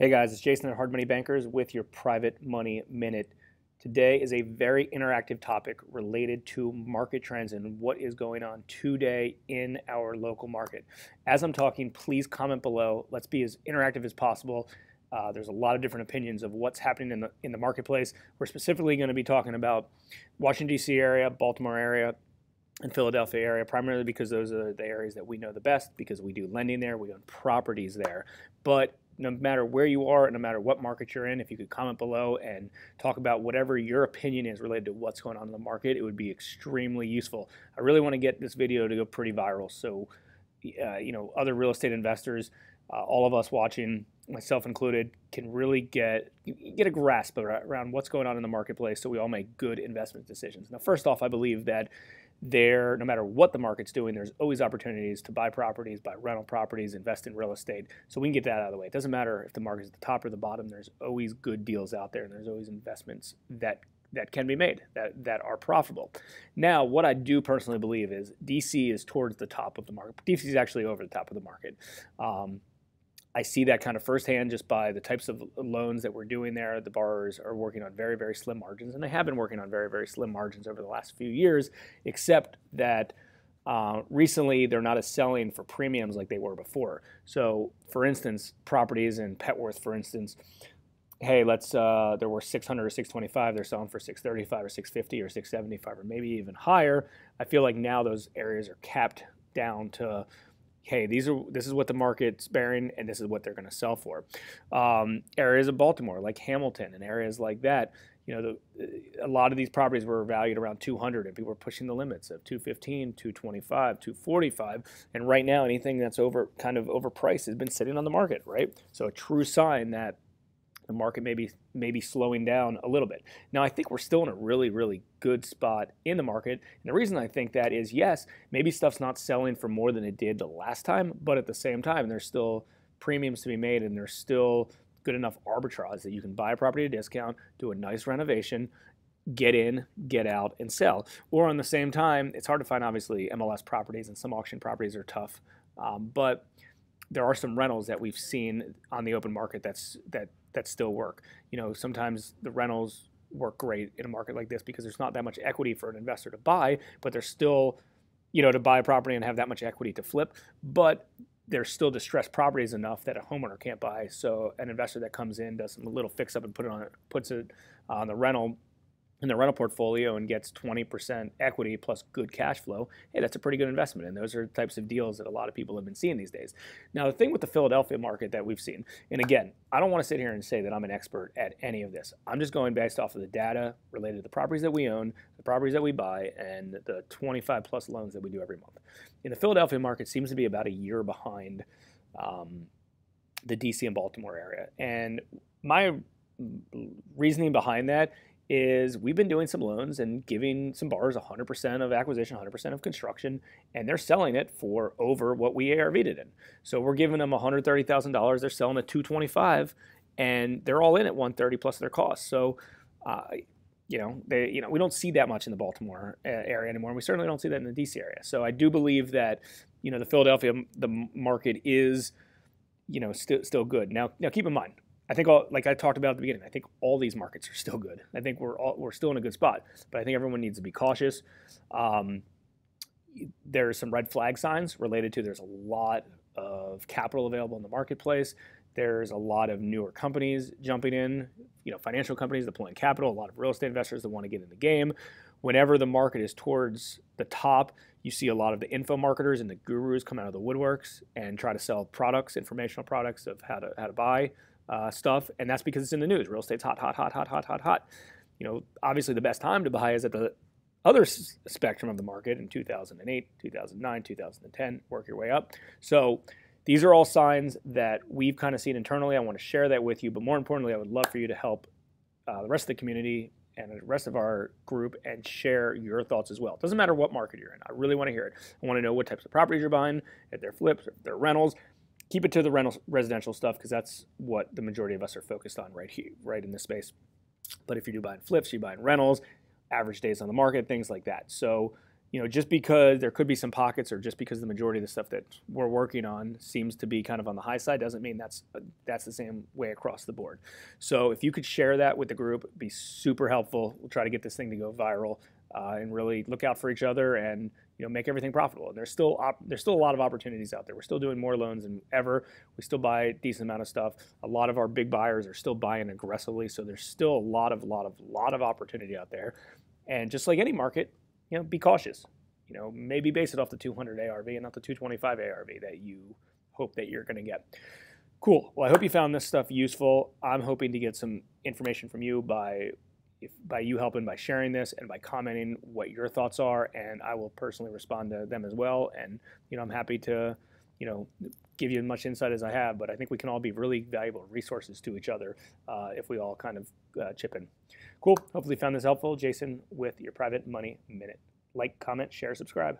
Hey guys, it's Jason at Hard Money Bankers with your Private Money Minute. Today is a very interactive topic related to market trends and what is going on today in our local market. As I'm talking, please comment below. Let's be as interactive as possible. There's a lot of different opinions of what's happening in the marketplace. We're specifically going to be talking about Washington, D.C. area, Baltimore area, and Philadelphia area, primarily because those are the areas that we know the best because we do lending there, we own properties there. But no matter where you are and no matter what market you're in, if you could comment below and talk about whatever your opinion is related to what's going on in the market, it would be extremely useful. I really want to get this video to go pretty viral so other real estate investors, all of us watching, myself included, can really get a grasp around what's going on in the marketplace so we all make good investment decisions. Now, first off, I believe that no matter what the market's doing, there's always opportunities to buy properties, buy rental properties, invest in real estate. So we can get that out of the way. It doesn't matter if the market's at the top or the bottom. There's always good deals out there, and there's always investments that can be made that are profitable. Now, what I do personally believe is DC is towards the top of the market. DC is actually over the top of the market. I see that kind of firsthand just by the types of loans that we're doing there. The borrowers are working on very, very slim margins, and they have been working on very, very slim margins over the last few years, except that recently they're not as selling for premiums like they were before. So, for instance, properties in Petworth, for instance, hey, they're worth 600 or 625, they're selling for 635 or 650 or 675 or maybe even higher. I feel like now those areas are capped down to, hey, this is what the market's bearing, and this is what they're going to sell for. Areas of Baltimore, like Hamilton, and areas like that, a lot of these properties were valued around 200, and people were pushing the limits of 215, 225, 245, and right now anything that's overpriced has been sitting on the market, right? So a true sign that the market may be slowing down a little bit. Now, I think we're still in a really, really good spot in the market. And the reason I think that is, yes, maybe stuff's not selling for more than it did the last time, but at the same time, there's still premiums to be made, and there's still good enough arbitrage that you can buy a property at a discount, do a nice renovation, get in, get out, and sell. Or on the same time, it's hard to find, obviously, MLS properties, and some auction properties are tough. But there are some rentals that we've seen on the open market that still work. Sometimes the rentals work great in a market like this because there's not that much equity for an investor to buy, but there's still, to buy a property and have that much equity to flip, but there's still distressed properties enough that a homeowner can't buy. So an investor that comes in, does some little fix up and puts it on the rental in the rental portfolio and gets 20% equity plus good cash flow, hey, that's a pretty good investment. And those are the types of deals that a lot of people have been seeing these days. Now, the thing with the Philadelphia market that we've seen, and again, I don't want to sit here and say that I'm an expert at any of this. I'm just going based off of the data related to the properties that we own, the properties that we buy, and the 25 plus loans that we do every month. In the Philadelphia market seems to be about a year behind the DC and Baltimore area. And my reasoning behind that is we've been doing some loans and giving some borrowers 100% of acquisition, 100% of construction, and they're selling it for over what we ARV'd it in. So we're giving them $130,000, they're selling at $225,000, and they're all in at $130,000 plus their costs. So, we don't see that much in the Baltimore area anymore, and we certainly don't see that in the DC area. So I do believe that, the Philadelphia, the market is, still good. Now keep in mind, I think, like I talked about at the beginning, I think all these markets are still good. I think we're still in a good spot, but I think everyone needs to be cautious. There's some red flag signs related to there's a lot of capital available in the marketplace. There's a lot of newer companies jumping in, financial companies deploying capital, a lot of real estate investors that want to get in the game. Whenever the market is towards the top, you see a lot of the info marketers and the gurus come out of the woodworks and try to sell products, informational products of how to buy stuff, and that's because it's in the news. Real estate's hot, hot, hot, hot, hot, hot, hot. Obviously the best time to buy is at the other spectrum of the market in 2008, 2009, 2010, work your way up. So these are all signs that we've kind of seen internally. I want to share that with you, but more importantly, I would love for you to help the rest of the community and the rest of our group and share your thoughts as well. It doesn't matter what market you're in. I really want to hear it. I want to know what types of properties you're buying, if they're flips, if they're rentals. Keep it to the residential stuff because that's what the majority of us are focused on right here, right in this space. But if you do buying flips, you're buying rentals, average days on the market, things like that. So just because there could be some pockets, or just because the majority of the stuff that we're working on seems to be kind of on the high side, doesn't mean that's the same way across the board. So if you could share that with the group, it'd be super helpful. We'll try to get this thing to go viral, and really look out for each other, and make everything profitable. And there's still a lot of opportunities out there. We're still doing more loans than ever. We still buy a decent amount of stuff. A lot of our big buyers are still buying aggressively, so there's still a lot of opportunity out there. And just like any market, be cautious. Maybe base it off the 200 ARV and not the 225 ARV that you hope that you're going to get. Cool. Well, I hope you found this stuff useful. I'm hoping to get some information from you by you helping by sharing this and by commenting what your thoughts are, and I will personally respond to them as well. And I'm happy to give you as much insight as I have, but I think we can all be really valuable resources to each other if we all kind of chip in. Cool. Hopefully you found this helpful. Jason with your Private Money Minute. Like, comment, share, subscribe.